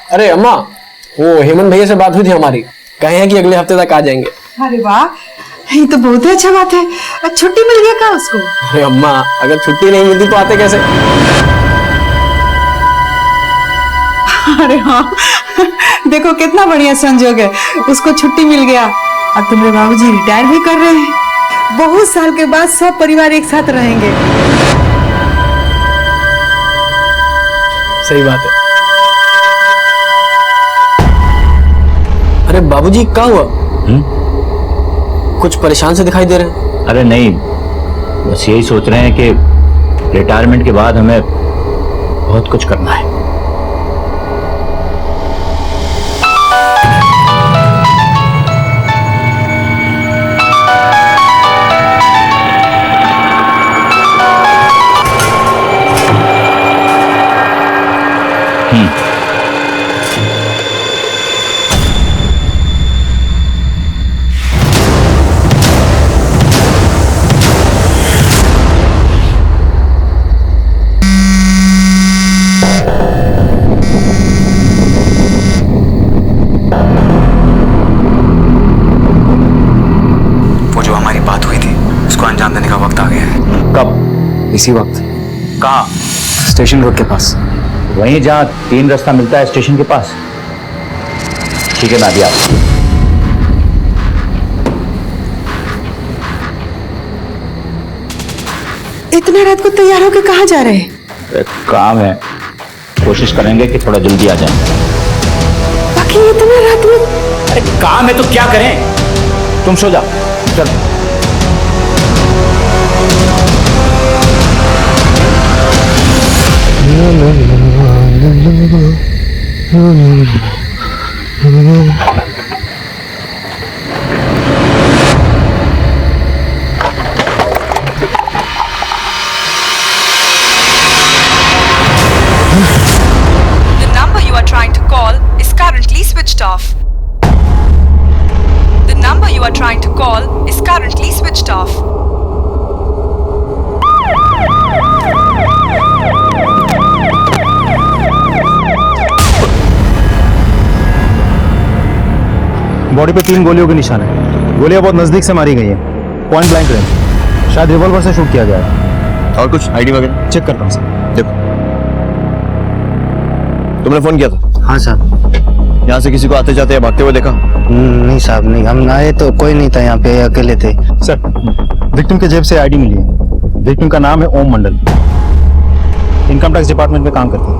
अरे अम्मा, वो हेमंत भैया से बात हुई थी हमारी, कहे हैं कि अगले हफ्ते तक आ जाएंगे। अरे वाह, ये तो बहुत ही अच्छा बात है। छुट्टी मिल गया क्या उसको? अरे अम्मा, अगर छुट्टी नहीं मिलती तो आते कैसे? अरे हाँ, देखो कितना बढ़िया संजोग है, उसको छुट्टी मिल गया। अब तुम्हारे बाबूजी रिटायर भी कर रहे हैं, बहुत साल के बाद सब परिवार एक साथ रहेंगे। सही बात है। अरे बाबूजी, क्या हुआ? कुछ परेशान से दिखाई दे रहे हैं। अरे नहीं, बस यही सोच रहे हैं कि रिटायरमेंट के बाद हमें बहुत कुछ करना है। अंजाम देने का वक्त आ गया है। कब? इसी वक्त। कहाँ? स्टेशन रोड के पास। वहीं जहाँ 3 रास्ता मिलता है स्टेशन के पास। ठीक है, मैं अभी आता हूँ। इतने रात को तैयार होकर कहाँ जा रहे हैं? एक काम है, कोशिश करेंगे कि थोड़ा जल्दी आ जाएं। बाकी इतने रात में? अरे काम है तो क्या करें? तुम सो जाओ, चल। The number you are trying to call is currently switched off. The number you are trying to call is currently switched off. Body पे 3 गोलियों के निशान है। गोलियां बहुत नजदीक से मारी गई हैं, पॉइंट ब्लैंक रेंज। शायद रिवॉल्वर से शूट किया गया है। और कुछ आईडी वगैरह चेक करता हूँ सर। देखो, तुमने फोन किया था? हाँ साहब। यहाँ से किसी को आते जाते या भागते हुए देखा? नहीं साहब, नहीं, हम आए तो कोई नहीं था यहाँ पे, अकेले थे। सर, विक्टिम के जेब से आईडी मिली है। विक्टिम का नाम है ओम मंडल, इनकम टैक्स डिपार्टमेंट में काम करते हैं।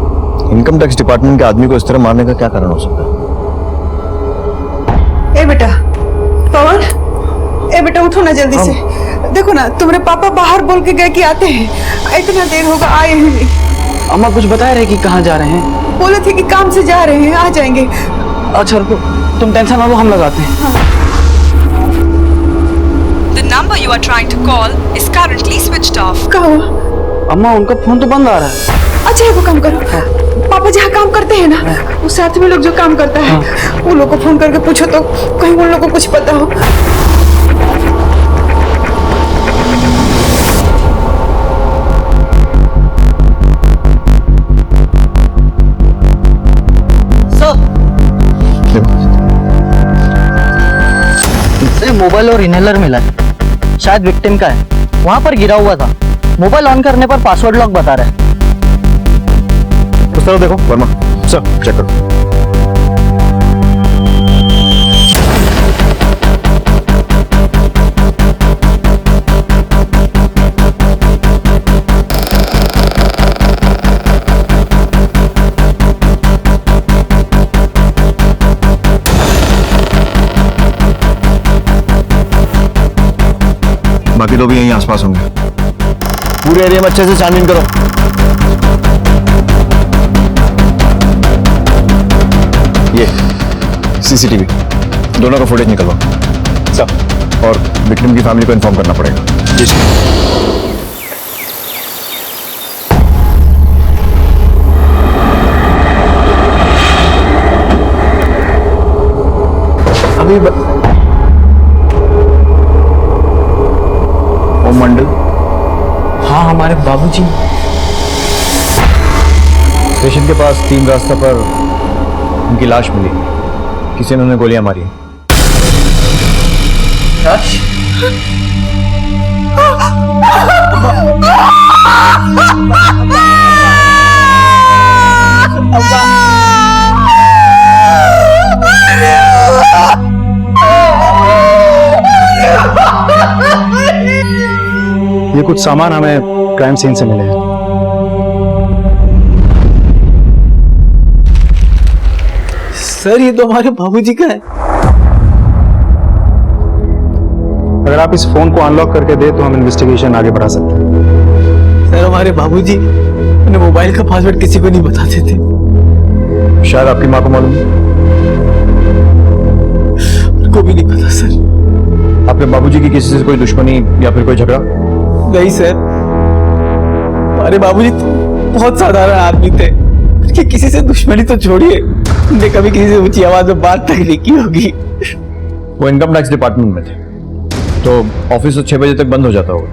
इनकम टैक्स डिपार्टमेंट के आदमी को इस तरह मारने का क्या कारण हो सकता है? ए बेटा पवन, ए बेटा उठो ना जल्दी से। देखो ना, तुम्हारे पापा बाहर बोल के गए कि आते हैं, इतना देर होगा आए ही नहीं। अम्मा कुछ बता रहे कि कहाँ जा रहे हैं? बोले थे कि काम से जा रहे हैं, आ जाएंगे। अच्छा रुको, तुम टेंशन ना लो, हम लगाते हैं। The number you are trying to call is currently switched off. क्या हुआ? अम्मा, उनका फोन तो बंद आ रहा है। अच्छा वो काम करो, पापा जहाँ काम करते हैं ना, उस साथ में लोग जो काम करता है, वो लोग को फोन करके पूछो तो कहीं उन लोगों को कुछ पता हो। मोबाइल और इनहेलर मिला है, शायद विक्टिम का है। वहां पर गिरा हुआ था। मोबाइल ऑन करने पर पासवर्ड लॉक बता रहा है। उस तरफ देखो वर्मा। सर, चेक करो। बाकी तो भी यहीं आसपास होंगे। पूरे एरिया में अच्छे से छानबीन करो। ये सीसीटीवी दोनों का फुटेज निकलवाओ सर, और विक्टिम की फैमिली को इन्फॉर्म करना पड़ेगा। जी सर। अभी ओम मंडल? हाँ, हमारे बाबूजी। स्टेशन के पास 3 रास्ता पर उनकी लाश मिली, किसी ने उन्हें गोलियां मारी हैं। ये कुछ सामान हमें क्राइम सीन से मिले हैं। सर ये तो हमारे बाबूजी का है। अगर आप इस फोन को अनलॉक करके दे तो हम इन्वेस्टिगेशन आगे बढ़ा सकते हैं। सर हमारे बाबूजी अपने मोबाइल का पासवर्ड किसी को नहीं बताते थे। शायद आपकी माँ को मालूम है। उनको भी नहीं पता सर। आपके बाबूजी की किसी से कोई दुश्मनी या फिर कोई झगड़ा? नहीं सर, हमारे बाबूजी तो बहुत साधारण आदमी थे। उनकी किसी से दुश्मनी तो छोड़िए, उन्हें कभी किसी से ऊंची आवाज में बात तक नहीं की होगी। वो इनकम टैक्स डिपार्टमेंट में थे, तो ऑफिस तो 6 बजे तक बंद हो जाता होगा।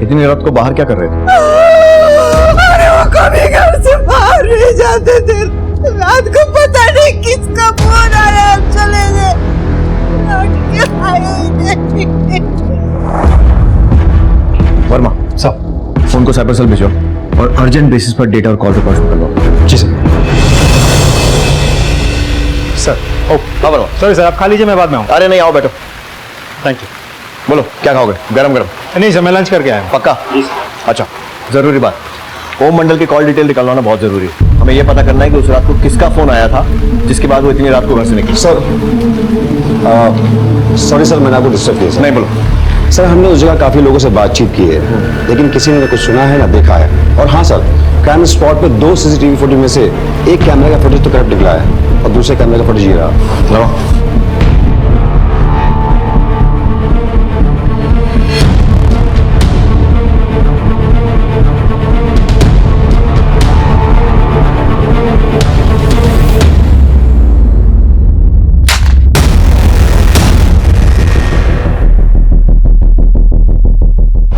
इतनी रात को बाहर क्या कर रहे थे? अरे वो कभी घर से बाहर नहीं जाते थे। रात को पता नहीं किसका फोन आया, हम चले गए। वर्मा साहब, फोन को साइबर सेल भेजो और अर्जेंट बेसिस पर डेटा और कॉल रिकॉर्ड करवाओ। जी सर। सर ओ हाँ वर्मा। सॉरी सर, आप खा लीजिए, मैं बाद में आऊँ। अरे नहीं, आओ बैठो। Thank you. बोलो क्या खाओगे? गरम गरम? नहीं सर, मैं लंच करके आया हूँ। पक्का? अच्छा, जरूरी बात, ओम मंडल की कॉल डिटेल निकालना बहुत जरूरी है। हमें यह पता करना है कि उस रात को किसका फोन आया था जिसके बाद वो इतनी रात को घर से निकली। सर सॉरी सर, मैंने आपको डिस्टर्ब किया सर। नहीं बोलो। सर हमने उस जगह काफी लोगों से बातचीत की है, लेकिन किसी ने कुछ सुना है ना देखा है। और हाँ सर, क्राइम स्पॉट पे 2 सीसीटीवी फुटेज में से एक कैमरे का फुटेज तो करप्ट निकला है और दूसरे कैमरे का फुटेज ये रहा। लगाओ।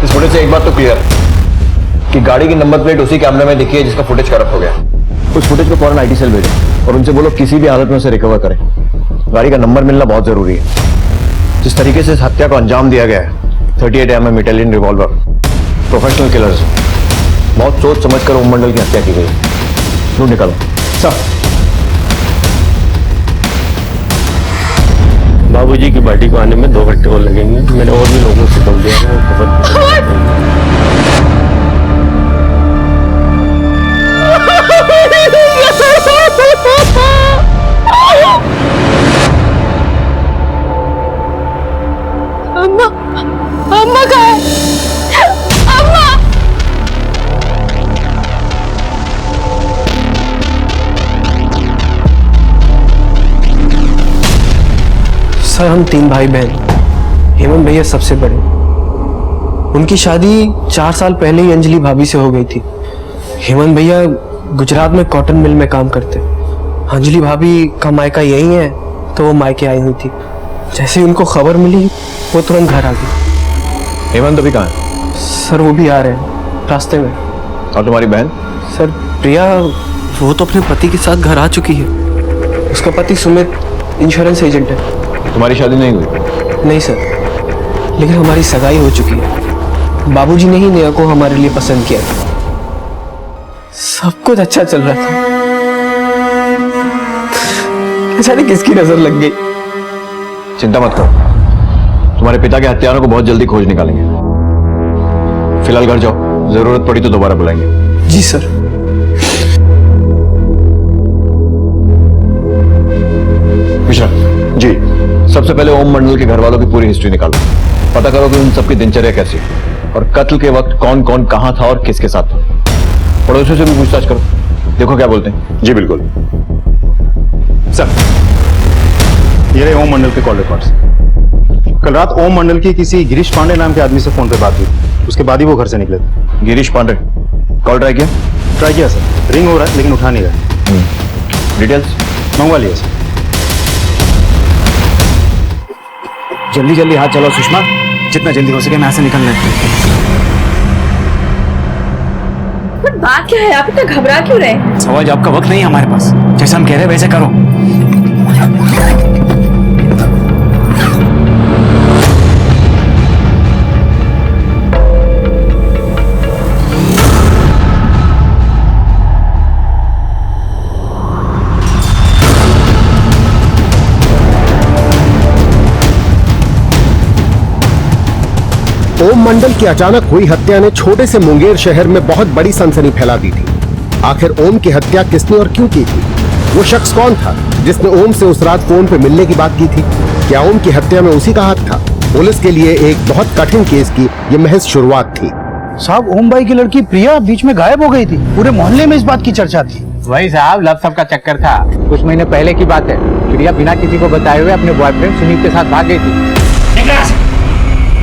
फुटेज से एक बात तो क्लियर कि गाड़ी की नंबर प्लेट उसी कैमरे में दिखी है जिसका फुटेज करप्ट हो गया। उस फुटेज को फौरन आईटी सेल भेजो और उनसे बोलो किसी भी हालत में उसे रिकवर करें। गाड़ी का नंबर मिलना बहुत जरूरी है। जिस तरीके से इस हत्या को अंजाम दिया गया है, 38 mm Italian revolver, professional killers, बहुत सोच समझ कर ओम मंडल की हत्या की गई। ढूंढ निकालो। सर बाबूजी की बॉडी को आने में 2 घंटे और लगेंगे। मैंने और भी लोगों से बोल दिया है। अम्मा, अम्मा कहाँ है? अम्मा! सर हम 3 भाई बहन, हेमंत भैया सबसे बड़े। उनकी शादी 4 साल पहले ही अंजलि भाभी से हो गई थी। हेमंत भैया गुजरात में कॉटन मिल में काम करते। अंजलि भाभी का मायका यही है, तो वो मायके आई हुई थी। जैसे ही उनको खबर मिली वो तुरंत घर आ गई। हेमंत अभी कहाँ है? सर वो भी आ रहे हैं रास्ते में। और तुम्हारी बहन? सर प्रिया, वो तो अपने पति के साथ घर आ चुकी है। उसका पति सुमित इंश्योरेंस एजेंट है। तुम्हारी शादी नहीं हुई? नहीं सर, लेकिन हमारी सगाई हो चुकी है। बाबूजी ने ही नेहा को हमारे लिए पसंद किया था। सब कुछ अच्छा चल रहा था, जाने किसकी नजर लग गई। चिंता मत करो, तुम्हारे पिता के हत्यारों को बहुत जल्दी खोज निकालेंगे। फिलहाल घर जाओ, जरूरत पड़ी तो दोबारा बुलाएंगे। जी सर। मिश्रा जी। सबसे पहले ओम मंडल के घर वालों की पूरी हिस्ट्री निकालो। पता करो कि उन सबकी दिनचर्या कैसी है और कत्ल के वक्त कौन कौन कहां था और किसके साथ था। पड़ोसियों से भी पूछताछ करो, देखो क्या बोलते हैं। जी बिल्कुल। सर ये रहे ओम मंडल के कॉल रिकॉर्ड्स। कल रात ओम मंडल की किसी गिरीश पांडे नाम के आदमी से फोन पे बात हुई, उसके बाद ही वो घर से निकले थे। गिरीश पांडे कॉल ट्राई किया? ट्राई किया सर, रिंग हो रहा है लेकिन उठा नहीं रहा। डिटेल्स मंगवा लिया सर। जल्दी जल्दी हाथ चलाओ सुषमा, जितना जल्दी हो सके मैं यहाँ से निकलना है। पर बात क्या है, आप इतना घबरा क्यों रहे? सवाल जवाब का वक्त नहीं है हमारे पास, जैसे हम कह रहे हैं वैसे करो। ओम मंडल की अचानक हुई हत्या ने छोटे से मुंगेर शहर में बहुत बड़ी सनसनी फैला दी थी। आखिर ओम की हत्या किसने और क्यों की थी? वो शख्स कौन था जिसने ओम से उस रात फोन पे मिलने की बात की थी? क्या ओम की हत्या में उसी का हाथ था? पुलिस के लिए एक बहुत कठिन केस की ये महज शुरुआत थी। साहब, ओम भाई की लड़की प्रिया बीच में गायब हो गई थी। पूरे मोहल्ले में इस बात की चर्चा थी। वही साहब, लव सब का चक्कर था। कुछ महीने पहले की बात है। प्रिया बिना किसी को बताए हुए अपने बॉयफ्रेंड सुनील के साथ भाग गई थी।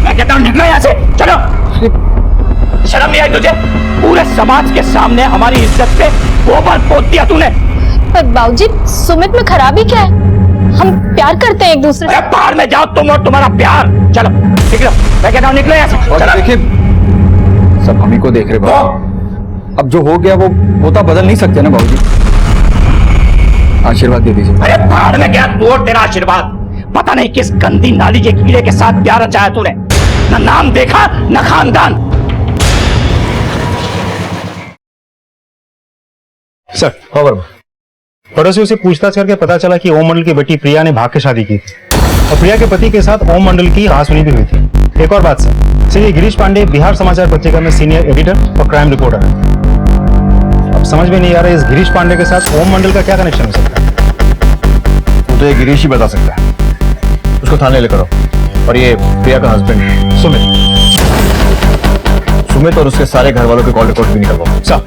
मैं कहता हूँ निकलो यहाँ से, चलो। शर्म नहीं आई तुझे? पूरे समाज के सामने हमारी इज्जत पे गोबर पोत दिया तूने। पर बाबूजी, सुमित में खराबी क्या है? हम प्यार करते हैं एक दूसरे से। बाहर में जाओ तुम और तुम्हारा प्यार। चलो निकलो, मैं कहता हूँ निकलो यहाँ से। और देखिए, सब हम ही को देख रहे बाबू। अब जो हो गया वो होता बदल नहीं सकते ना बाबूजी। आशीर्वाद दे दीजिए। अरे बाहर में गया तू और तेरा आशीर्वाद। पता नहीं किस गंदी नाली के कीड़े के साथ प्यार रचाया तूने। न नाम देखा न खानदान। सर, खबर पड़ोसियों से पूछताछ करके पता चला कि ओम मंडल की बेटी प्रिया ने भाग के शादी की थी और प्रिया के पति के साथ ओम मंडल की कहासुनी भी हुई थी। एक और बात सर, ये गिरीश पांडे बिहार समाचार पत्रिका में सीनियर एडिटर और क्राइम रिपोर्टर है। अब समझ में नहीं आ रहा है इस गिरीश पांडे के साथ ओम मंडल का क्या कनेक्शन हो सकता है? वो तो ये गिरीश ही बता सकता है। उसको थाने लेकर आओ। और ये प्रिया का हस्बैंड सुमित और उसके सारे घर वालों के कॉल रिकॉर्ड भी निकलवाओ। साहब,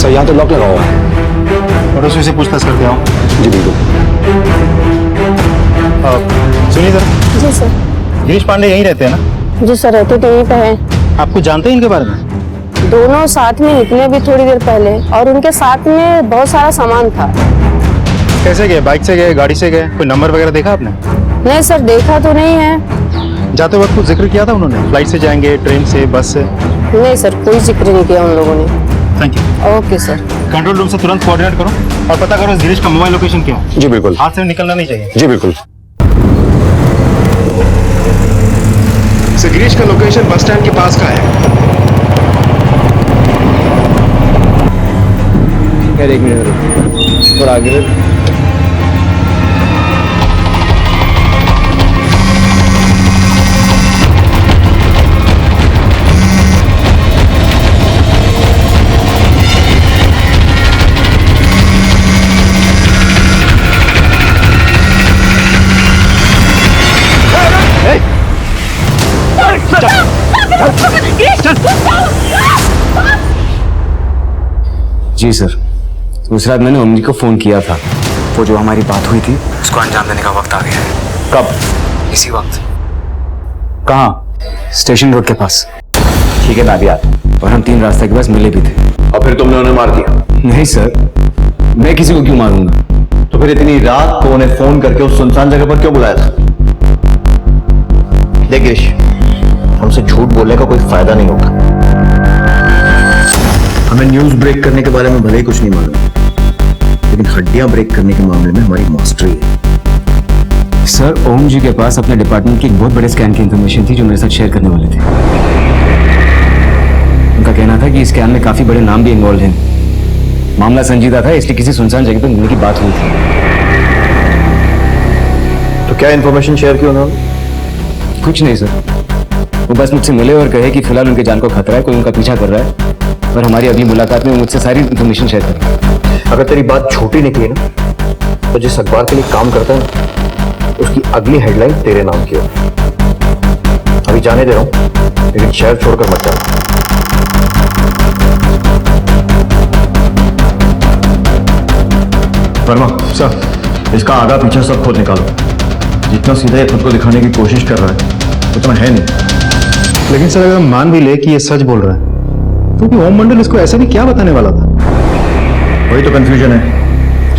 यहाँ तो लॉक लगा हुआ है। पड़ोसियों से पूछताछ करके आओ। जी बिल्कुल। सुनिए सर। जी सर। गिरीश पांडे यहीं रहते हैं ना? जी सर, रहते तो यहीं पे हैं। आपको जानते हैं इनके बारे में? दोनों साथ में निकले भी थोड़ी देर पहले और उनके साथ में बहुत सारा सामान था। कैसे गए? बाइक से गए, गाड़ी से गए? कोई नंबर वगैरह देखा आपने? नहीं सर, देखा तो नहीं है। जाते वक्त कुछ जिक्र किया था उन्होंने? फ्लाइट से जाएंगे, ट्रेन से, बस से? नहीं सर, कोई जिक्र नहीं किया उन लोगों ने। Thank you. Okay sir. Control room से तुरंत कोऑर्डिनेट करो और पता करो इस गिरीश का मोबाइल लोकेशन क्या है। जी बिल्कुल। हाथ से निकलना नहीं चाहिए। जी बिल्कुल। गिरीश का लोकेशन बस स्टैंड के पास का है। एक मिनट और आगे जी सर, उस रात मैंने अम्मी को फोन किया था। वो जो हमारी बात हुई थी उसको अंजाम देने का वक्त आ गया है। कब? इसी वक्त। कहाँ? स्टेशन रोड के पास। ठीक है, मैं अभी आता हूं। और हम 3 रास्ते के पास मिले भी थे। और फिर तुमने उन्हें मार दिया? नहीं सर, मैं किसी को क्यों मारूंगा? तो फिर इतनी रात को उन्हें फोन करके उस सुनसान जगह पर क्यों बुलाया था? देख गिरीश, हमसे झूठ बोलने का कोई फायदा नहीं होगा। हमें न्यूज ब्रेक करने के बारे में भले ही कुछ नहीं मालूम, लेकिन हड्डियां ब्रेक करने के मामले में हमारी मास्टरी है। सर, ओम जी के पास अपने डिपार्टमेंट की एक बहुत बड़े स्कैम की इंफॉर्मेशन थी जो मेरे साथ शेयर करने वाले थे। उनका कहना था कि इस स्कैम में काफी बड़े नाम भी इन्वॉल्व हैं। मामला संजीदा था, इसलिए किसी सुनसान जगह पर मिलने की बात हुई थी। तो क्या इंफॉर्मेशन शेयर की उन्होंने? कुछ नहीं सर, वो बस मुझसे मिले और कहे कि फिलहाल उनके जान को खतरा है, कोई उनका पीछा कर रहा है और हमारी अगली मुलाकात में मुझसे सारी इंफॉर्मेशन शेयर करें। अगर तेरी बात छोटी निकली ना, तो जिस अखबार के लिए काम करता है उसकी अगली हेडलाइन तेरे नाम की हो। अभी जाने दे रहा हूं, लेकिन शहर छोड़कर मत जाना। वर्मा सर, इसका आगा पीछा सब खुद निकालो। जितना सीधा ये खुद को दिखाने की कोशिश कर रहा है उतना है नहीं। लेकिन सर अगर मान भी ले कि ये सच बोल रहा है तो ओम मंडल इसको ऐसा भी क्या बताने वाला था? वही तो कंफ्यूजन है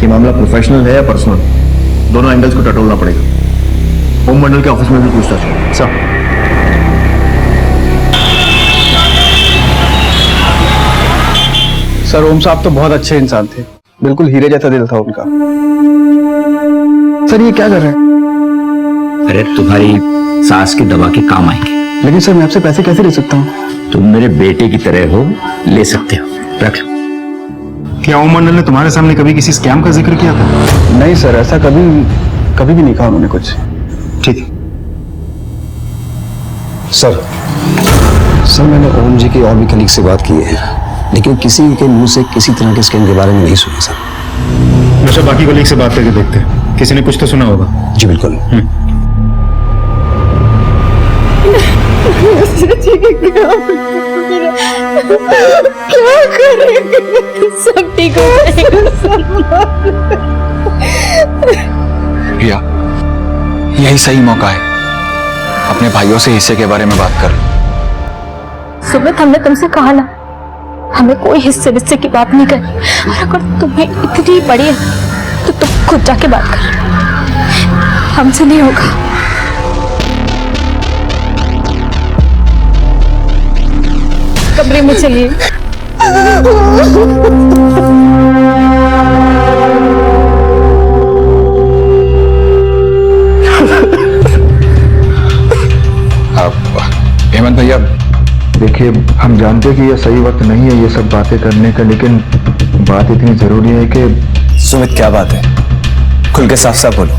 कि मामला प्रोफेशनल है या पर्सनल। दोनों एंगल्स को टटोलना पड़ेगा। ओम मंडल के ऑफिस में भी पूछताछ है। सर सर ओम साहब तो बहुत अच्छे इंसान थे, बिल्कुल हीरे जैसा दिल था उनका। सर ये क्या कर रहे हैं? अरे तुम्हारी सास की दवा के काम आएंगे। लेकिन सर मैं आपसे पैसे कैसे ले सकता हूँ? तुम मेरे बेटे की तरह हो, ले सकते हो, रख लो। क्या ओम मंडल ने तुम्हारे सामने कभी किसी स्कैम का जिक्र किया था? नहीं सर, ऐसा कभी भी नहीं कहा उन्होंने कुछ। ठीक है सर मैंने ओम जी के और भी कलीग से बात की है, लेकिन किसी के मुंह से किसी तरह के स्कैम के बारे में नहीं सुना सर। अच्छा बाकी कलीग से बात करके देखते हैं, किसी ने कुछ तो सुना होगा। जी बिल्कुल। क्या करेंगे? सब ठीक हो जाएगा। प्रिया, यही सही मौका है, अपने भाइयों से हिस्से के बारे में बात कर। सुमित, हमने तुमसे कहा ना, हमें कोई हिस्से की बात नहीं करनी। और अगर तुम्हें इतनी बड़ी है तो तुम खुद जाके बात कर, हमसे नहीं होगा। कमरे में चलिए। हेमंत भैया, देखिए हम जानते हैं कि यह सही वक्त नहीं है ये सब बातें करने का, लेकिन बात इतनी जरूरी है कि। सुमित क्या बात है, खुल के साफ साफ बोलो।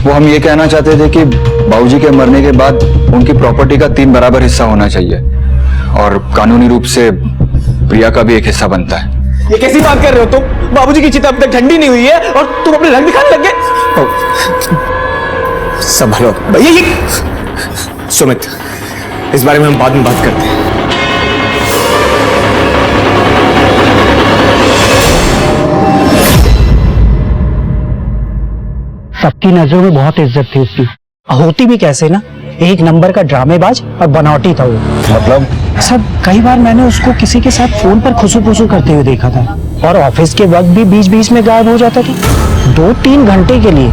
वो हम ये कहना चाहते थे कि बाबूजी के मरने के बाद उनकी प्रॉपर्टी का 3 बराबर हिस्सा होना चाहिए और कानूनी रूप से प्रिया का भी एक हिस्सा बनता है। ये कैसी बात कर रहे हो तुम? बाबूजी की चिता अब तक ठंडी नहीं हुई है और तुम अपने रंग दिखाने लग गए। संभालो भैया। सुमित, इस बारे में हम बाद में बात करते हैं। सबकी नजरों में बहुत इज्जत थी उसकी। होती भी कैसे ना, एक नंबर का ड्रामेबाज और बनावटी था वो। मतलब सर कई बार मैंने उसको किसी के साथ फोन पर खुसू करते हुए देखा था और ऑफिस के वक्त भी बीच में गायब हो जाता था 2-3 घंटे के लिए।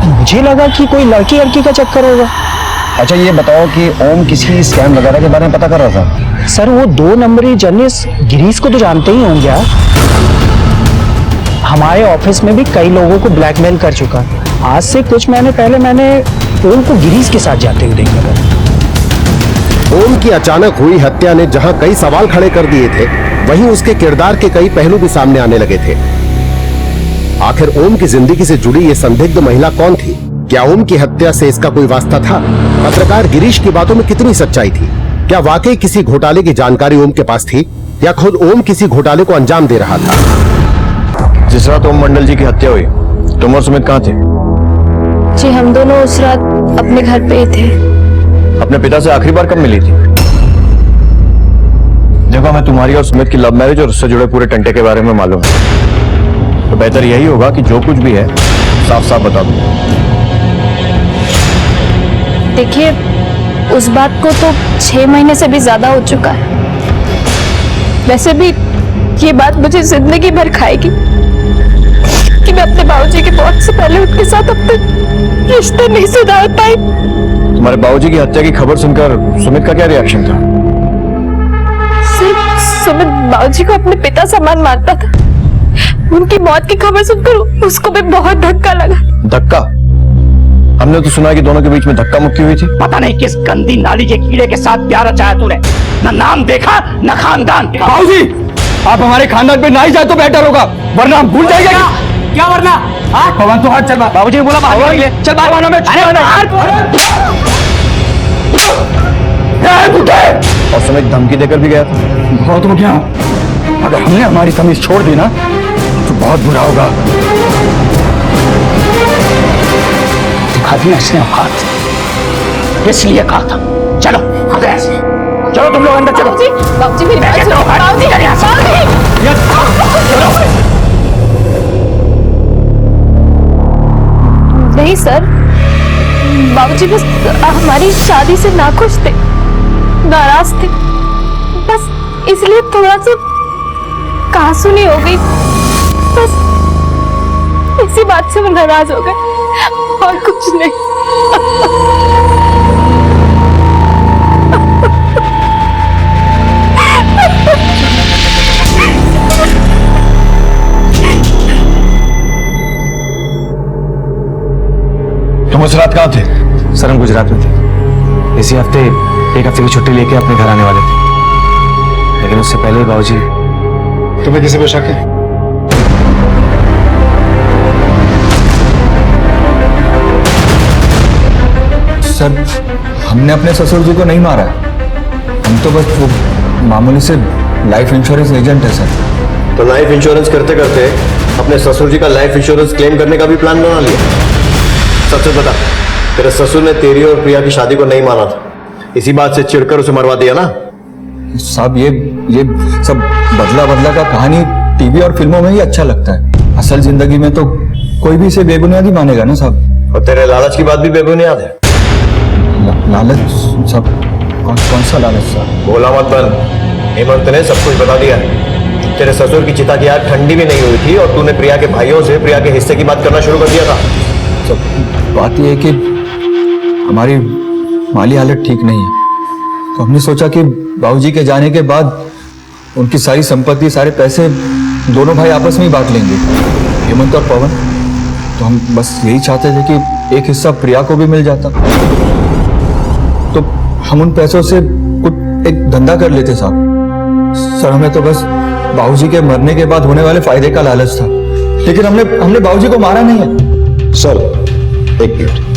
मुझे लगा कि कोई लड़की का चक्कर होगा। अच्छा ये बताओ कि ओम किसी स्कैम वगैरह के बारे में पता कर रहा था? सर वो 2 नंबरी जर्नलिस्ट गिरीश को तो जानते ही होंगे आप। हमारे ऑफिस में भी कई लोगों को ब्लैकमेल कर चुका। आज से कुछ महीने पहले मैंने ओम को गिरीश के साथ जाते हुए देखा था। ओम की अचानक हुई हत्या ने जहां कई सवाल खड़े कर दिए थे, वहीं उसके किरदार के कई पहलू भी सामने आने लगे थे। आखिर ओम की जिंदगी से जुड़ी ये संदिग्ध महिला कौन थी? क्या ओम की हत्या से इसका कोई वास्ता था? पत्रकार गिरीश की बातों में कितनी सच्चाई थी? क्या वाकई किसी घोटाले की जानकारी ओम के पास थी या खुद ओम किसी घोटाले को अंजाम दे रहा था? जिस रात ओम मंडल जी की हत्या हुई, तुम और सुमित कहाँ थे? जी हम दोनों उस रात अपने घर पे ही थे। अपने पिता से आखिरी बार कब मिली थी? देखो हमें तुम्हारी और सुमित की लव मैरिज और उससे जुड़े पूरे टंटे के बारे में मालूम है, तो बेहतर यही होगा कि जो कुछ भी है साफ साफ बता दो। देखिए उस बात को तो 6 महीने से भी ज्यादा हो चुका है। वैसे भी ये बात मुझे जिंदगी भर खाएगी कि मैं अपने बाबूजी की मौत से पहले उनके साथ अपने रिश्ते नहीं सुधार पाई। तुम्हारे बाबूजी की हत्या की खबर सुनकर सुमित का क्या रिएक्शन था? सिर्फ सुमित बाबूजी को अपने पिता समान मानता था। उनकी मौत की खबर सुनकर उसको भी बहुत धक्का लगा। धक्का? हमने तो सुना कि दोनों के बीच में धक्का मुक्की हुई थी। पता नहीं किस गंदी नाली के कीड़े के साथ प्यार रचाया तूने। न नाम देखा न खानदान। बाबूजी, आप हमारे खानदान पे ना ही जाए तो बेहतर होगा, वरना हम भूल जाएंगे। क्या वरना? भगवान तो हाथ चल। बाबूजी ने बोला बाहर निकले। चल बाहर में। और सुमित धमकी देकर भी गया था। बहुत हो गया, अगर हमने हमारी तमीज छोड़ दी ना तो बहुत बुरा होगा। दिखा दी इसने औकात, इसलिए कहा था चलो आगे ऐसे, चलो तुम लोग अंदर चलो। बाबूजी मेरी बात सुनो। नहीं सर, बाबूजी बस हमारी शादी से नाखुश थे, नाराज थे, बस इसलिए थोड़ा सा कहासुनी हो गई, बस इसी बात से वो नाराज हो गए और कुछ नहीं। तुम उस रात कहाँ थे? सर हम गुजरात में थे। इसी हफ्ते एक हफ्ते की छुट्टी लेके अपने घर आने वाले थे, लेकिन उससे पहले ही बाबूजी। तुम्हें किसी पे शक है? सर हमने अपने ससुर जी को नहीं मारा है, हम तो बस वो मामूली से लाइफ इंश्योरेंस एजेंट है सर। तो लाइफ इंश्योरेंस करते करते अपने ससुर जी का लाइफ इंश्योरेंस क्लेम करने का भी प्लान बना लिया। सच सच बता, तेरे ससुर ने तेरी और प्रिया की शादी को नहीं माना था, इसी बात से चिढ़कर उसे मरवा दिया ना? साहब ये सब बदला बदला का कहानी टीवी और फिल्मों में ही अच्छा लगता है, असल जिंदगी में तो कोई भी इसे बेबुनियादी मानेगा ना साहब। और तेरे लालच की बात भी बेबुनियाद है। लालच साहब? कौन सा लालच साहब? बोला मत बन, हेमंत ने सब कुछ बता दिया है। तेरे ससुर की चिता की आग ठंडी भी नहीं हुई थी और तूने प्रिया के भाइयों से प्रिया के हिस्से की बात करना शुरू कर दिया था। बात यह है कि हमारी माली हालत ठीक नहीं है, तो हमने सोचा कि बाबूजी के जाने के बाद उनकी सारी संपत्ति, सारे पैसे दोनों भाई आपस में ही बांट लेंगे, हेमंत और पवन। तो हम बस यही चाहते थे कि एक हिस्सा प्रिया को भी मिल जाता, तो हम उन पैसों से कुछ एक धंधा कर लेते साहब। सर हमें तो बस बाबूजी के मरने के बाद होने वाले फायदे का लालच था, लेकिन हमने बाबूजी को मारा नहीं है। सर एक मिनट,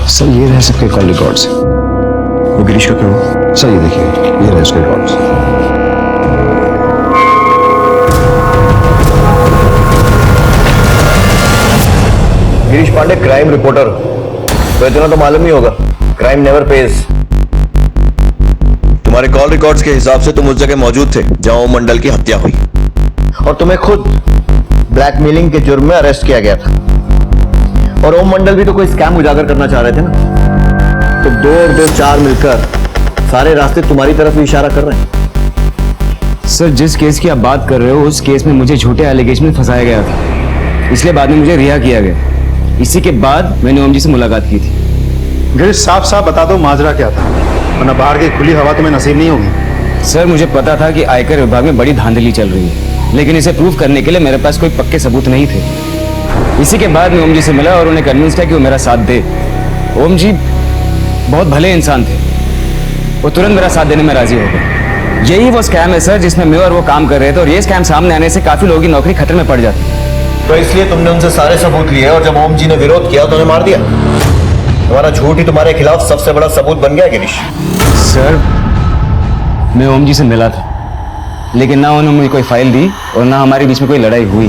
सर ये रह सकते कॉल रिकॉर्ड्स। वो गिरीश का क्यों? सर ये देखिए, ये रहे उसके records. Girish Pande crime reporter, तो इतना तो मालूम ही होगा, क्राइम नेवर पेज। तुम्हारे कॉल रिकॉर्ड्स के हिसाब से तुम उस जगह मौजूद थे जहां ओम मंडल की हत्या हुई, और तुम्हें खुद ब्लैकमेलिंग के जुर्म में अरेस्ट किया गया था। और ओम मंडल भी तो कोई स्कैम उजागर करना चाह रहे थे ना, तो 2 और 2 4 मिलकर सारे रास्ते तुम्हारी तरफ ही इशारा कर रहे हैं। सर जिस केस की आप बात कर रहे हो उस केस में मुझे झूठे एलिगेशन में फंसाया गया था, इसलिए बाद में मुझे रिहा किया गया। इसी के बाद मैंने ओम जी से मुलाकात की थी। गिरीश साफ साफ बता दो माजरा क्या था, वरना बाहर की खुली हवा तुम्हें नसीब नहीं होगी। सर मुझे पता था कि आयकर विभाग में बड़ी धांधली चल रही है, लेकिन इसे प्रूव करने के लिए मेरे पास कोई पक्के सबूत नहीं थे। इसी के बाद मैं ओम जी से मिला और उन्हें कन्विंस किया कि वो मेरा साथ दे। ओम जी बहुत भले इंसान थे, वो तुरंत मेरा साथ देने में राजी हो गए। यही वो स्कैम है सर जिसमें मैं और वो काम कर रहे थे, और ये स्कैम सामने आने से काफी लोगों की नौकरी खतरे में पड़ जाती। तो इसलिए तुमने उनसे सारे सबूत लिए और जब ओम जी ने विरोध किया तो उन्हें मार दिया। तुम्हारा झूठ ही तुम्हारे खिलाफ सबसे बड़ा सबूत बन गया गिरीश। सर मैं ओम जी से मिला था, लेकिन ना उन्होंने मुझे कोई फाइल दी और ना हमारे बीच में कोई लड़ाई हुई।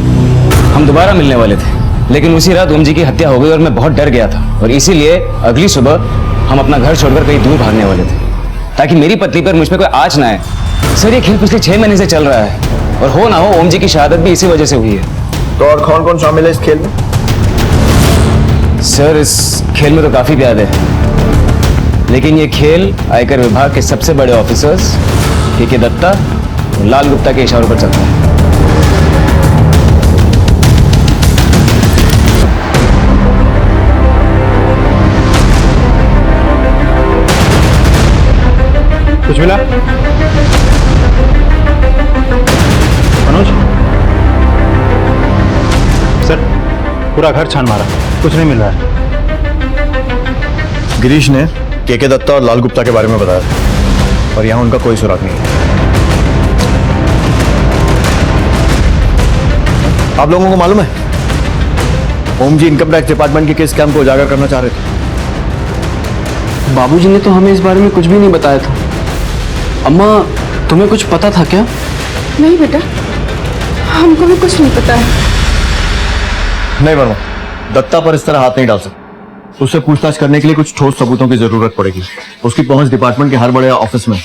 हम दोबारा मिलने वाले थे, लेकिन उसी रात ओम जी की हत्या हो गई और मैं बहुत डर गया था, और इसीलिए अगली सुबह हम अपना घर छोड़कर कहीं दूर भागने वाले थे ताकि मेरी पत्नी पर मुझ पर कोई आँच ना आए। सर ये खेल पिछले 6 महीने से चल रहा है, और हो ना हो ओम जी की शहादत भी इसी वजह से हुई है। तो और कौन कौन शामिल है इस खेल में? सर इस खेल में तो काफी प्याद है, लेकिन ये खेल आयकर विभाग के सबसे बड़े ऑफिसर्स के दत्ता और लाल गुप्ता के इशारों पर चलता है। कुछ मिला मनोज? सर पूरा घर छान मारा, कुछ नहीं मिल रहा है। गिरीश ने के दत्ता और लाल गुप्ता के बारे में बताया, और यहां उनका कोई सुराग नहीं है। आप लोगों को मालूम है ओम जी इनकम टैक्स डिपार्टमेंट के किस स्कैम को उजागर करना चाह रहे थे? बाबूजी ने तो हमें इस बारे में कुछ भी नहीं बताया था। अम्मा तुम्हें कुछ पता था क्या? नहीं बेटा, हमको भी कुछ नहीं पता है। नहीं वर्मा, दत्ता पर इस तरह हाथ नहीं डाल सकते। उससे पूछताछ करने के लिए कुछ ठोस सबूतों की जरूरत पड़ेगी। उसकी पहुंच डिपार्टमेंट के हर बड़े ऑफिस में।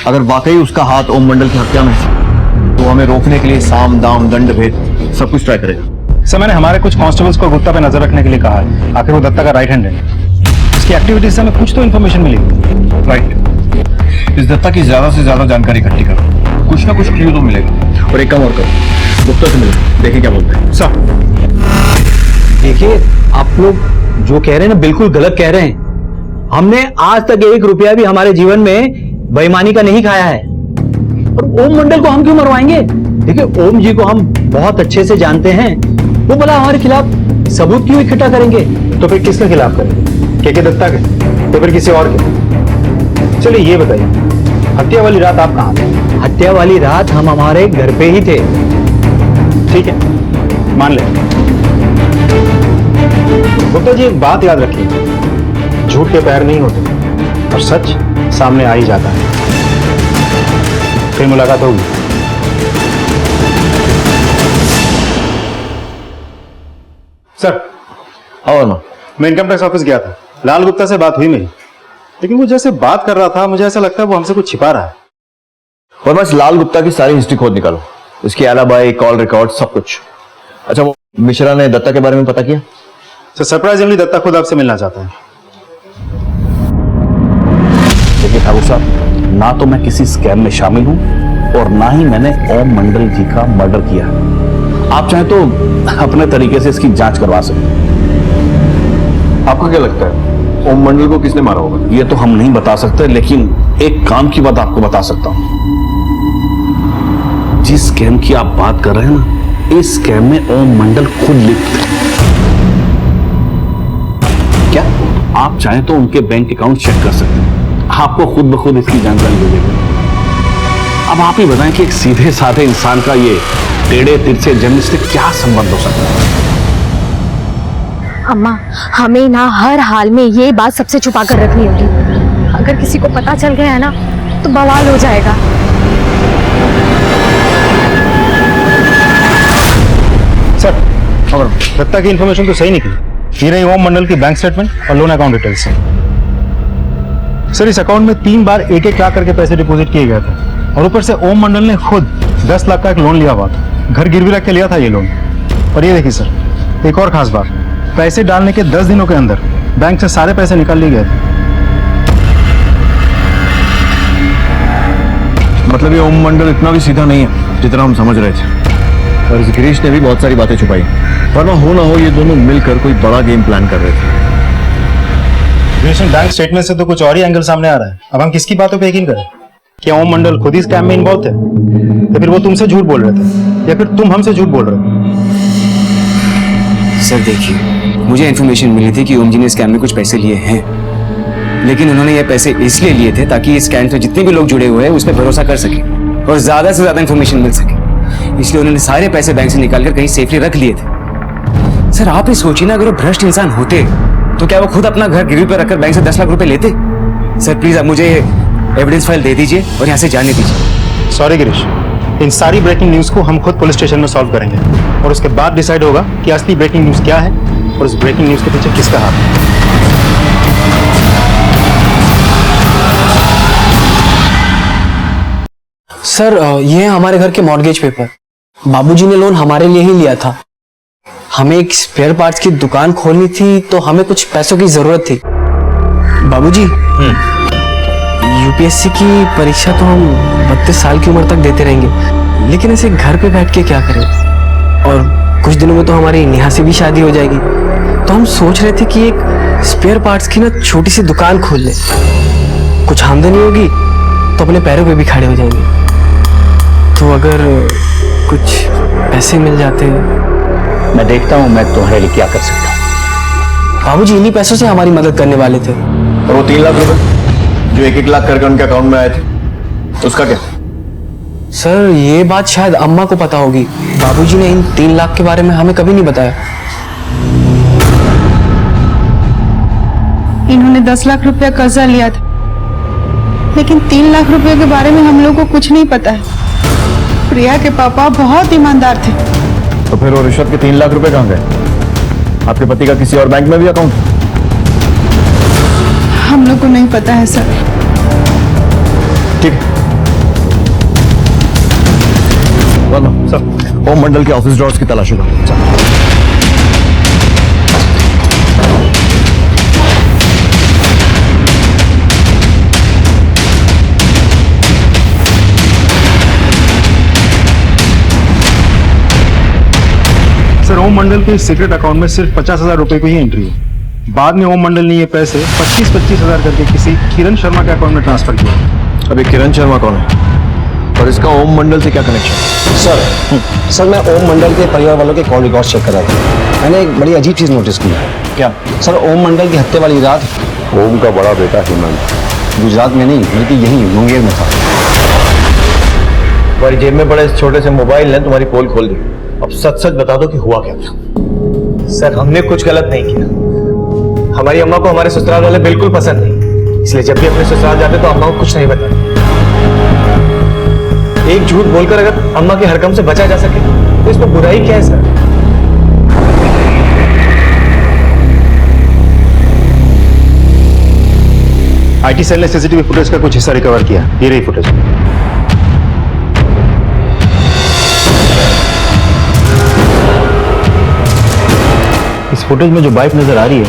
अगर वाकई उसका हाथ ओम मंडल की हत्या में है तो हमें रोकने के लिए साम दाम दंड भेद सब कुछ ट्राई करेगा। सर मैंने हमारे कुछ कांस्टेबल्स को गुप्ता पे नजर रखने के लिए कहा है। आखिर वो दत्ता का राइट हैंड है, उसकी एक्टिविटीज से हमें कुछ तो इन्फॉर्मेशन मिलेगी। राइट, इस दत्ता की ज्यादा से ज्यादा जानकारी इकट्ठी करो, कुछ ना कुछ क्लू तो मिलेगा। और एक काम और करो, गुप्ता से मिलो, देखें क्या बोलते हैं। सर देखिए, आप लोग जो कह रहे हैं ना बिल्कुल गलत कह रहे हैं। हमने आज तक 1 रुपया भी हमारे जीवन में बेईमानी का नहीं खाया है। और ओम मंडल को हम क्यों मरवाएंगे? देखिए, ओम जी को हम बहुत अच्छे से जानते हैं। वो भला हमारे खिलाफ सबूत क्यों इकट्ठा करेंगे? तो फिर किसके खिलाफ करेंगे? के दत्ता के, तो फिर किसी और के? चलिए ये बताइए, हत्या वाली रात आप कहाँ थे? हत्या वाली रात हम हमारे घर पे ही थे। ठीक है, मान ले। गुप्ता जी एक बात याद रखिए, झूठ के पैर नहीं होते और सच सामने आ ही जाता है। फिर मुलाकात होगी। सर और ना, मैं इनकम टैक्स ऑफिस गया था, लाल गुप्ता से बात हुई मेरी, लेकिन वो जैसे बात कर रहा था मुझे ऐसा लगता है वो हमसे कुछ छिपा रहा है। और बस लाल गुप्ता की सारी हिस्ट्री खोद निकालो, इसकी एलाबाई, कॉल रिकॉर्ड, सब कुछ। अच्छा, वो मिश्रा ने दत्ता के बारे में पता किया? तो सरप्राइजिंगली दत्ता खुद आपसे मिलना चाहता है। देखिए ठाकुर साहब, ना तो मैं किसी स्कैम में शामिल हूं और ना ही मैंने ओम मंडल जी का मर्डर किया। आप चाहें तो अपने तरीके से इसकी जांच करवा सकते हैं। आपको क्या लगता है ओम मंडल को किसने मारा होगा? ये तो हम नहीं बता सकते, लेकिन एक काम की बात आपको बता सकता हूं। जिस स्कैम की आप बात कर रहे हैं ना, इस स्कैम में ओम मंडल खुद लिप्त है। क्या आप चाहें तो उनके बैंक अकाउंट चेक कर सकते हैं, आपको खुद ब खुद इसकी जानकारी दे देगा। अब आप ही बताएं कि एक सीधे साधे इंसान का ये टेढ़े तिरछे जमीन से क्या संबंध हो सकता है? अम्मा, हमें ना हर हाल में ये बात सबसे छुपा कर रखनी होगी। अगर किसी को पता चल गया है ना तो बवाल हो जाएगा। सर, और दत्ता की इंफॉर्मेशन तो सही निकली। ये रही ओम मंडल की बैंक स्टेटमेंट और लोन अकाउंट डिटेल्स। सर, इस अकाउंट में 3 बार 1-1 लाख करके पैसे डिपॉजिट किए गए थे और ऊपर से ओम मंडल ने खुद 10 लाख का एक लोन लिया हुआ था। घर गिरवी रख के लिया था ये लोन। और ये देखिए सर, एक और खास बात, पैसे डालने के 10 दिनों के अंदर बैंक से सारे पैसे निकाल लिए गए थे। मतलब ये ओम मंडल इतना भी सीधा नहीं है जितना हम समझ रहे थे। और इस गिरीश ने भी बहुत सारी बातें छुपाई, वरना हो ना हो ये दोनों मिलकर कोई बड़ा गेम प्लान कर रहे थे। बैंक स्टेटमेंट से तो कुछ और ही एंगल सामने आ रहा है। अब हम किसकी बातों पे यकीन करें? क्या ओम मंडल खुद ही स्कैम में इन्वॉल्व थे, या फिर वो तुमसे झूठ बोल रहे थे, या फिर तुम हमसे झूठ बोल रहे थे? सर देखिए, मुझे इन्फॉर्मेशन मिली थी कि ओम जी ने स्कैम में कुछ पैसे लिए हैं, लेकिन उन्होंने ये पैसे इसलिए लिए थे ताकि इस स्कैम से जितने भी लोग जुड़े हुए हैं उस पर भरोसा कर सके और ज्यादा से ज्यादा इन्फॉर्मेशन मिल सके। इसलिए उन्होंने सारे पैसे बैंक से निकालकर कहीं सेफली रख लिए थे। सर आप ही सोचिए ना, अगर वो भ्रष्ट इंसान होते तो क्या वो खुद अपना घर गिरवी पर रखकर बैंक से 10 लाख रुपए लेते? सर प्लीज आप मुझे एविडेंस फाइल दे दीजिए और यहाँ से जाने दीजिए। सॉरी गिरीश, इन सारी ब्रेकिंग न्यूज को हम खुद पुलिस स्टेशन में सॉल्व करेंगे और उसके बाद डिसाइड होगा कि असली ब्रेकिंग न्यूज क्या है और उस ब्रेकिंग न्यूज के पीछे किसका हाथ है। सर ये है हमारे घर के मॉर्गेज पेपर। बाबूजी ने लोन हमारे लिए ही लिया था। हमें एक स्पेयर पार्ट्स की दुकान खोलनी थी तो हमें कुछ पैसों की जरूरत थी। बाबूजी, यूपीएससी की परीक्षा तो हम 32 साल की उम्र तक देते रहेंगे, लेकिन ऐसे घर पे बैठ के क्या करें? और कुछ दिनों में तो हमारी नेहा से भी शादी हो जाएगी, तो हम सोच रहे थे कि एक स्पेयर पार्ट्स की ना छोटी सी दुकान खोल ले। कुछ आमदनी होगी तो अपने पैरों पे भी खड़े हो जाएंगे। तो अगर कुछ पैसे मिल जाते। मैं देखता हूं मैं तुम्हारे लिए क्या कर सकता हूं। बाबूजी इन्हीं पैसों से हमारी मदद करने वाले थे। और वो 3 लाख रुपए जो 1-1 लाख करके उनके अकाउंट में आए थे, उसका क्या? सर ये बात शायद अम्मा को पता होगी। बाबूजी ने इन 3 लाख के बारे में हमें कभी नहीं बताया। इन्होंने 10 लाख रुपया कर्जा लिया था, लेकिन 3 लाख रुपए के बारे में हम लोग को कुछ नहीं पता है। प्रिया के पापा बहुत ईमानदार थे। तो फिर वो रिश्वत के 3 लाख रुपए कहाँ गए? आपके पति का किसी और बैंक में भी अकाउंट? हम लोग को नहीं पता है सर। ठीक सर, ओम मंडल के ऑफिस ड्रॉर्स की तलाशी करो। सर, ओम मंडल के सीक्रेट अकाउंट में सिर्फ 50,000 रुपए की ही एंट्री है। बाद में ओम मंडल ने ये पैसे 25,000 करके किसी किरण शर्मा के अकाउंट में ट्रांसफर किया। अभी किरण शर्मा कौन है और इसका ओम मंडल से क्या कनेक्शन? सर मैं ओम मंडल के परिवार वालों के कॉल रिकॉर्ड चेक कर रहा था। मैंने एक बड़ी अजीब चीज नोटिस की। क्या? सर ओम मंडल की हत्या वाली रात ओम का बड़ा बेटा हेमंत गुजरात में नहीं बल्कि यहीं मुंगेर में था। तुम्हारी जेब में पड़े इस छोटे से मोबाइल ने तुम्हारी पोल खोल दी। अब सच सच बता दो कि हुआ क्या था। सर, हमने कुछ गलत नहीं किया। हमारी अम्मा को हमारे ससुराल वाले बिल्कुल पसंद नहीं, इसलिए जब भी अपने ससुराल जाते तो अम्मा को कुछ नहीं बताते। एक झूठ बोलकर अगर अम्मा के हरकम से बचा जा सके तो इसमें बुराई क्या है सर? आईटी सेल ने सीसीटीवी फुटेज का कुछ हिस्सा रिकवर किया। ये रही फुटेज। इस फुटेज में जो बाइक नजर आ रही है,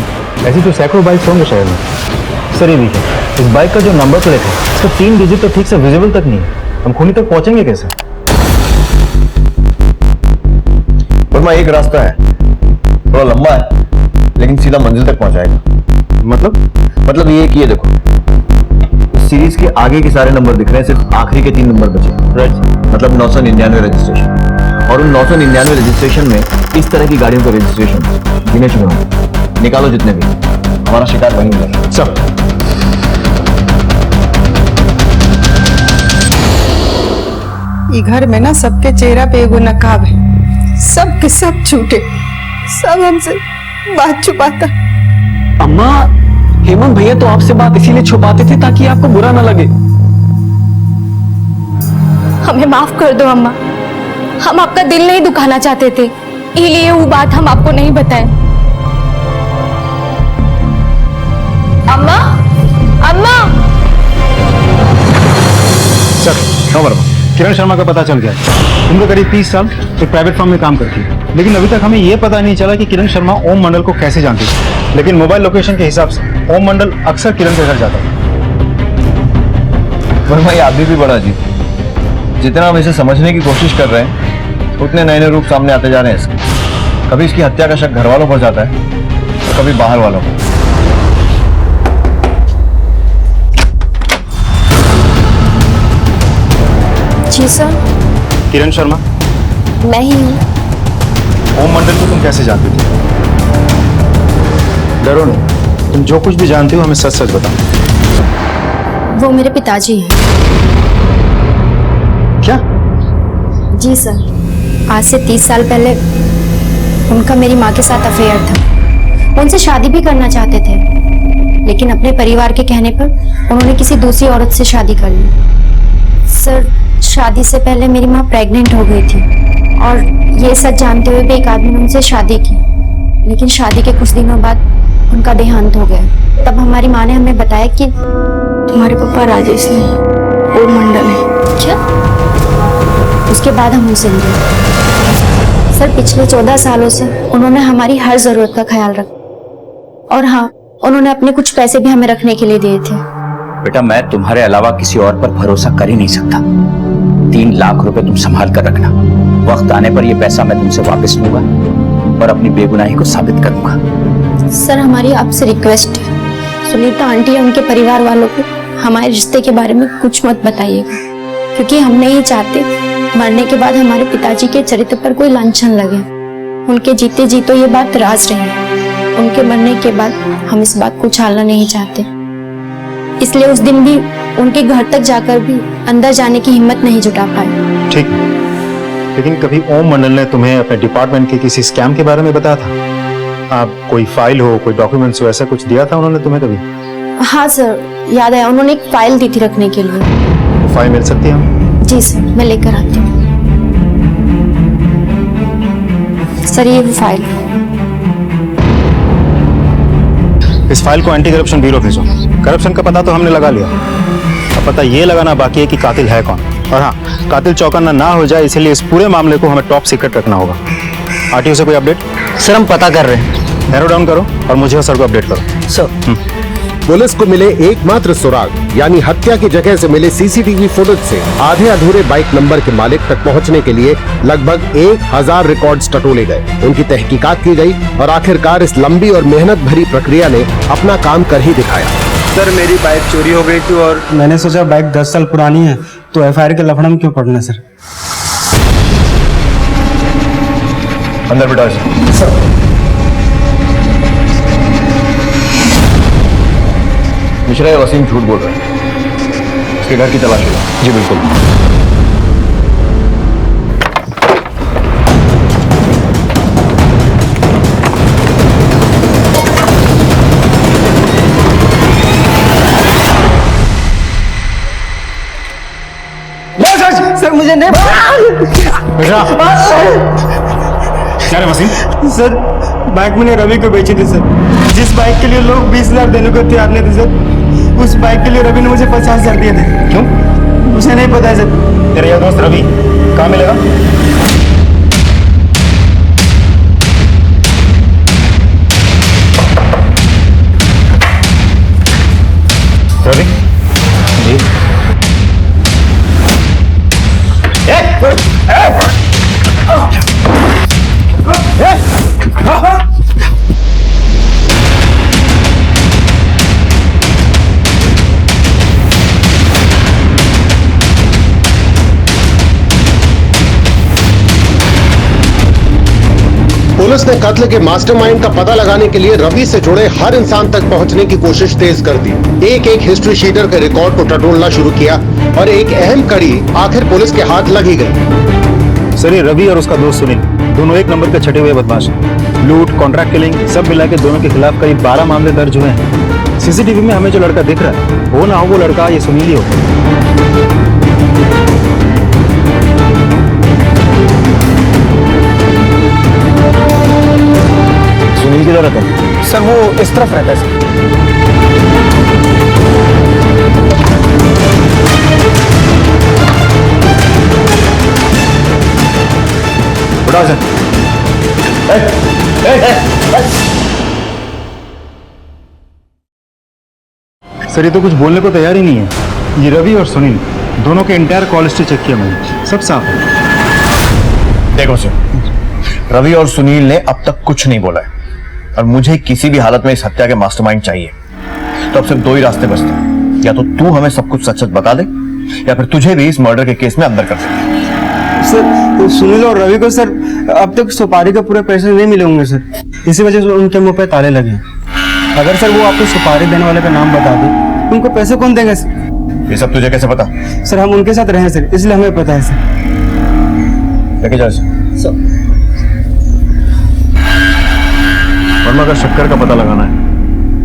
ऐसी तो सैकड़ों बाइक्स होंगे शहर में। सर ये देखिए, इस बाइक का जो नंबर प्लेट है, इसका 3 डिजिट तो ठीक से विजिबल तक नहीं है। हम खूनी तक पहुंचेंगे कैसे? वर्मा, एक रास्ता है, थोड़ा लंबा है लेकिन सीधा मंजिल तक पहुंचाएगा। मतलब ये कि ये देखो, इस सीरीज के आगे के सारे नंबर दिख रहे हैं, सिर्फ आखिरी के 3 नंबर बचे। राइट, मतलब 999 रजिस्ट्रेशन। और उन 999 रजिस्ट्रेशन में इस तरह की गाड़ियों का रजिस्ट्रेशन गिने चुने निकालो जितने भी, हमारा शिकार वहीं मिलेगा। सब ये घर में ना सबके चेहरा पे एगो नकाब है, सबके सब झूठे, सब हमसे बात छुपाता। अम्मा, हेमंत भैया तो आपसे बात इसीलिए छुपाते थे ताकि आपको बुरा ना लगे। हमें माफ कर दो अम्मा, हम आपका दिल नहीं दुखाना चाहते थे, इसलिए वो बात हम आपको नहीं बताए। अम्मा, अम्मा। सर, खबर किरण शर्मा का पता चल गया। उनका करीब 30 साल एक प्राइवेट फर्म में काम करती है, लेकिन अभी तक हमें यह पता नहीं चला कि किरण शर्मा ओम मंडल को कैसे जानती थी। लेकिन मोबाइल लोकेशन के हिसाब से ओम मंडल अक्सर किरण के घर जाता है। वर्मा, ये आदमी भी बड़ा अजीब। जितना हम इसे समझने की कोशिश कर रहे हैं उतने नए नए रूप सामने आते जा रहे हैं इसके। कभी इसकी हत्या का शक घर वालों पर जाता है तो कभी बाहर वालों पर। जी सर। किरण शर्मा मैं ही हूँ। ओम मंडल को तुम कैसे जानती थी? डरो नहीं, तुम जो कुछ भी जानती हो हमें सच सच बताओ। वो मेरे पिताजी हैं। क्या? जी सर, आज से 30 साल पहले उनका मेरी माँ के साथ अफेयर था। उनसे शादी भी करना चाहते थे, लेकिन अपने परिवार के कहने पर उन्होंने किसी दूसरी औरत से शादी कर ली। सर, शादी से पहले मेरी माँ प्रेग्नेंट हो गई थी और ये सच जानते हुए भी एक आदमी ने उनसे शादी की, लेकिन शादी के कुछ दिनों बाद उनका देहांत हो गया। तब हमारी माँ ने हमें बताया कि तुम्हारे पापा राजेश नहीं, ओम मंडल है। क्या? उसके बाद हम उनसे मिले। सर, पिछले 14 सालों से उन्होंने हमारी हर जरूरत का ख्याल रखा और हाँ, उन्होंने अपने कुछ पैसे भी हमें रखने के लिए दिए थे। बेटा, मैं तुम्हारे अलावा किसी और पर भरोसा कर ही नहीं सकता। 3 लाख रुपए तुम संभाल कर रखना। वक्त आने पर यह पैसा मैं तुमसे वापस लूंगा और अपनी बेगुनाही को साबित करूंगा। सर, हमारी आपसे रिक्वेस्ट है, सुनीता आंटी या उनके परिवार वालों को हमारे रिश्ते के बारे में कुछ मत बताइएगा, क्योंकि हम नहीं चाहते मरने के बाद हमारे पिताजी के चरित्र पर कोई लांछन लगे। उनके जीते जी तो ये बात राज रही, उनके मरने के बाद हम इस बात को छालना नहीं चाहते। इसलिए उस दिन भी उनके घर तक जाकर भी अंदर जाने की हिम्मत नहीं जुटा पाए। ठीक, लेकिन कभी ओम मंडल ने तुम्हें अपने डिपार्टमेंट के किसी स्कैम के बारे में बताया था? आप कोई फाइल हो, कोई डॉक्यूमेंट्स हो, ऐसा कुछ दिया था उन्होंने तुम्हें कभी? हाँ सर, याद है, उन्होंने एक फाइल दी थी रखने के लिए। वो फाइल मिल सकती है? जी सर, मैं लेकर आती हूँ। सर, ये वो फाइल। इस फाइल को एंटी करप्शन ब्यूरो भेजो। करप्शन का पता तो हमने लगा लिया, अब पता ये लगाना बाकी है कि कातिल है कौन। और हाँ, कातिल चौकन्ना ना हो जाए इसलिए इस पूरे मामले को हमें टॉप सीक्रेट रखना होगा। आरटीओ से कोई अपडेट? सर हम पता कर रहे हैं। नैरो डाउन करो और मुझे सर को अपडेट करो। सर पुलिस को मिले एकमात्र सुराग यानी हत्या की जगह से मिले सीसीटीवी फुटेज से आधे अधूरे बाइक नंबर के मालिक तक पहुंचने के लिए लगभग 1000 रिकॉर्ड्स टटोले गए। उनकी तहकीकात की गई और आखिरकार इस लंबी और मेहनत भरी प्रक्रिया ने अपना काम कर ही दिखाया। सर मेरी बाइक चोरी हो गई थी और मैंने सोचा बाइक 10 साल पुरानी है तो एफआईआर के लफड़ा में क्यों पड़ना सर। अंदर बिठा सर। मिश्रा या वसीम झूठ बोल रहे हैं, इसके घर की तलाशी लो। जी बिल्कुल। सर मुझे नहीं क्या रे वसीम? सर बाइक मैंने रवि को बेची थी सर। जिस बाइक के लिए लोग 20,000 देने को तैयार नहीं थे सर, उस बाइक के लिए रवि ने मुझे 50,000 दिए थे। क्यों? उसे नहीं पता है सर। तेरा यार दोस्त रवि कहाँ मिलेगा? रवि जी पुलिस ने कत्ल के मास्टरमाइंड का पता लगाने के लिए रवि से जुड़े हर इंसान तक पहुंचने की कोशिश तेज कर दी। एक एक हिस्ट्री शीटर के रिकॉर्ड को टटोलना शुरू किया और एक अहम कड़ी आखिर पुलिस के हाथ लग ही गई। सर ये रवि और उसका दोस्त सुनील दोनों एक नंबर के छठे हुए बदमाश हैं। लूट, कॉन्ट्रैक्ट किलिंग सब मिला के दोनों के खिलाफ करीब 12 मामले दर्ज हुए हैं। सीसीटीवी में हमें जो लड़का दिख रहा है वो ना हो वो लड़का ये सुनील ही हो। सुनील किधर रहता है? सर वो इस तरफ रहता है सर। उठाओ सर। सर ये तो कुछ बोलने को तैयार ही नहीं है। ये रवि और सुनील दोनों के इंटायर कॉल हिस्ट्री चेक किया मैंने, सब साफ है। देखो सर, रवि और सुनील ने अब तक कुछ नहीं बोला है और मुझे किसी भी हालत में इस हत्या के मास्टरमाइंड चाहिए। तो अब सिर्फ दो ही रास्ते बचते हैं, या तो तू हमें सब कुछ सच सच बता दे या फिर तुझे भी इस मर्डर के केस में अंदर कर दे। सर सुनील और रवि को सर अब तक सुपारी के पूरे पैसे नहीं मिले होंगे सर, इसी वजह से उनके मुंह पे ताले लगे। अगर सर वो आपको सुपारी देने वाले का नाम बता दे उनको पैसे कौन देंगे सर? ये सब तुझे कैसे पता? सर हम उनके साथ रहे सर, इसलिए हमें पता है सर। लेके जाओ सर। वर्मा का शक्कर का पता लगाना है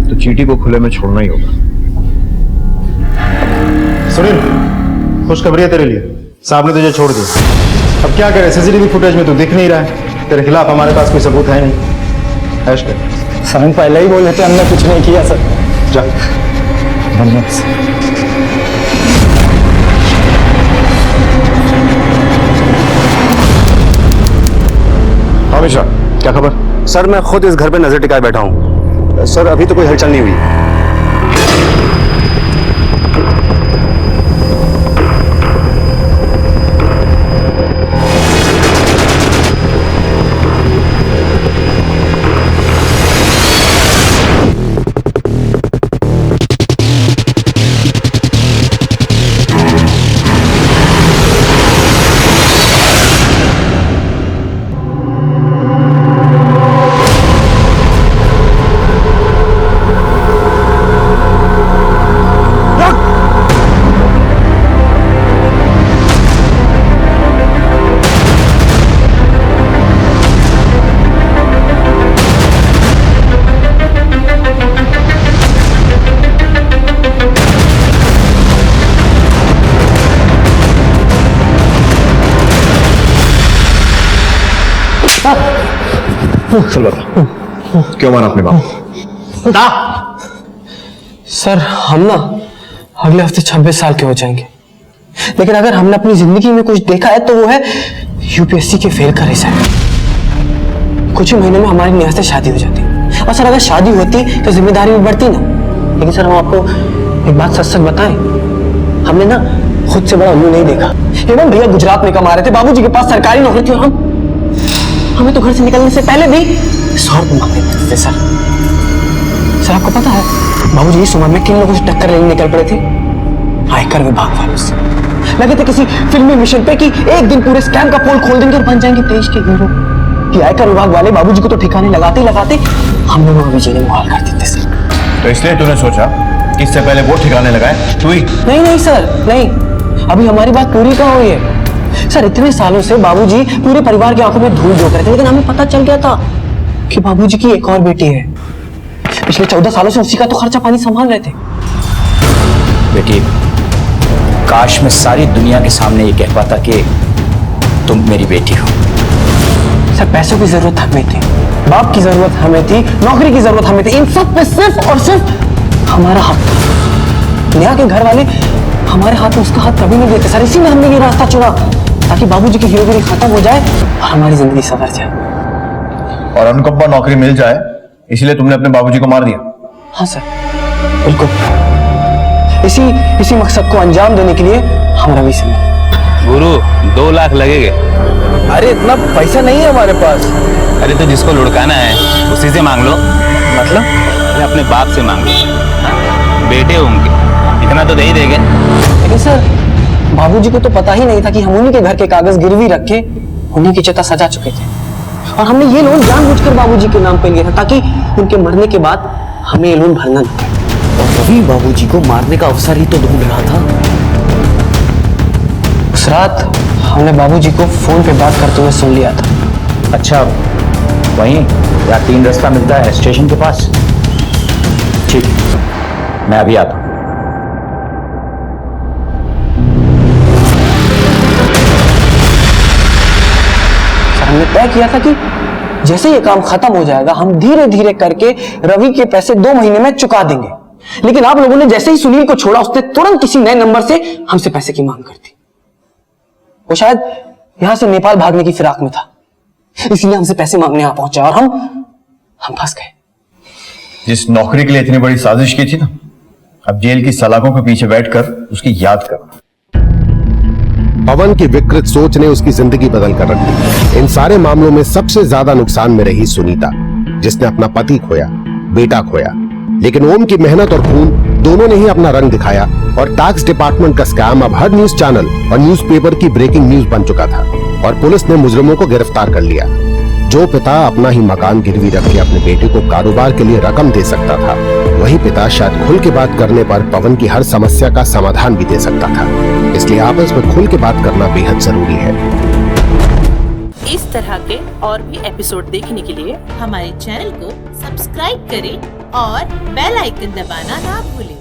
तो चीटी को खुले में छोड़ना ही होगा। सुनील खुशखबरी है तेरे लिए, साहब ने तुझे छोड़ दिया। अब क्या करे, सीसीटीवी फुटेज में तो दिख नहीं रहा है, तेरे खिलाफ हमारे पास कोई सबूत है नहीं। ऐश कर। सर पहले ही बोले थे हमने कुछ नहीं किया सर। जा। धन्यवाद सर। हाँ मिश्रा, क्या खबर? सर मैं खुद इस घर पे नजर टिकाए बैठा हूँ सर, अभी तो कोई हलचल नहीं हुई। चल बता, क्यों मारा अपने बाप? सर हम ना अगले हफ्ते 26 साल के हो जाएंगे, लेकिन अगर हमने अपनी जिंदगी में कुछ देखा है तो वो है यूपीएससी के फेल का रिजल्ट। कुछ ही महीने में हमारी नेहा से शादी हो जाती, और सर अगर शादी होती तो जिम्मेदारी भी बढ़ती ना। लेकिन सर हम आपको एक बात सच सच बताएं, हमने ना खुद से बड़ा उल्लू नहीं देखा। हेमंत भैया गुजरात में कमा रहे थे, बाबूजी के पास सरकारी नौकरी थी, और हमें तो घर से निकलने से पहले भी 100 रुपये मांगने पड़ते थे। सर आपको पता है बाबूजी इस उम्र में किन लोगों से टक्कर लेने निकल पड़े थे? आयकर विभाग वालों से। लगे थे किसी फिल्मी मिशन पे कि एक दिन पूरे स्कैम का पोल खोल देंगे और बन जाएंगे देश के हीरो। कि आयकर विभाग वाले बाबूजी को तो ठिकाने लगाते ही लगाते हम लोग अभी जीने मुहाल कर देते सर। तो इसलिए तूने सोचा कि इससे पहले वो ठिकाने लगाए तू ही? नहीं सर नहीं, अभी हमारी बात पूरी कहाँ हुई है। सर इतने सालों से बाबूजी पूरे परिवार की आंखों में धूल झोंक रहे थे, लेकिन हमें पता चल गया था कि बाबूजी की एक और बेटी है। पिछले 14 सालों से उसी का तो खर्चा पानी संभाल रहे थे। बेटी, काश मैं सारी दुनिया के सामने ये कह पाता कि तुम मेरी बेटी हो। सर पैसों की जरूरत हमें थी, बाप की जरूरत हमें थी, नौकरी की जरूरत हमें थी, इन सब पे सिर्फ और सिर्फ हमारा हाथ था। नेहा के घर वाले हमारे हाथ में उसका हाथ कभी नहीं देते सर, इसी में हमने ये रास्ता चुना ताकि बाबूजी की हीरोगिरी खत्म हो जाए और हमारी जिंदगी संवर जाए। और अनुकंपा नौकरी मिल जाए इसलिए तुमने अपने बाबूजी को मार दिया? हाँ सर बिल्कुल, इसी मकसद को अंजाम देने के लिए हम रवि से मिले। गुरु 2 लाख लगेंगे। अरे इतना पैसा नहीं है हमारे पास। अरे तो जिसको लुढ़काना है उसी से मांग लो। मतलब? अपने बाप से मांग लो, बेटे होंगे, इतना तो दे ही देंगे। लेकिन सर बाबूजी को तो पता ही नहीं था कि हम उन्हीं के घर के कागज गिरवी रख के उन्हीं की चिता सजा चुके थे, और हमने ये लोन जानबूझकर बाबूजी के नाम पे लिया था ताकि उनके मरने के बाद हमें ये लोन भरना न पड़े। और रवि बाबूजी को मारने का अवसर ही तो ढूंढ रहा था। उस रात हमने बाबूजी को फोन पे बात करते हुए सुन लिया था। अच्छा, वहीं या 3 रास्ता मिलता है स्टेशन के पास? ठीक, मैं अभी आता हूं। हमने तय किया था कि जैसे ये काम खत्म हो जाएगा हम धीरे धीरे करके रवि के पैसे 2 महीने में चुका देंगे। लेकिन आप लोगों ने जैसे ही सुनील को छोड़ा उसने तुरंत किसी नए नंबर से हमसे पैसे की मांग कर दी। वो शायद यहां से नेपाल भागने की फिराक में था, इसलिए हमसे पैसे मांगने आ पहुंचा और हम फंस गए। जिस नौकरी के लिए इतनी बड़ी साजिश की थी ना, अब जेल की सलाखों के पीछे बैठकर उसकी याद कर। पवन की विकृत सोच ने उसकी जिंदगी बदल कर रख दी। इन सारे मामलों में सबसे ज्यादा नुकसान में रही सुनीता, जिसने अपना पति खोया, बेटा खोया। लेकिन ओम की मेहनत और खून दोनों ने ही अपना रंग दिखाया और टैक्स डिपार्टमेंट का स्कैम अब हर न्यूज चैनल और न्यूज़पेपर की ब्रेकिंग न्यूज बन चुका था और पुलिस ने मुजरिमों को गिरफ्तार कर लिया। जो पिता अपना ही मकान गिरवी रख के अपने बेटे को कारोबार के लिए रकम दे सकता था, वही पिता शायद खुल के बात करने पर पवन की हर समस्या का समाधान भी दे सकता था। इसलिए आपस में खुल के बात करना बेहद जरूरी है। इस तरह के और भी एपिसोड देखने के लिए हमारे चैनल को सब्सक्राइब करें और बेल आइकन दबाना ना भूलें।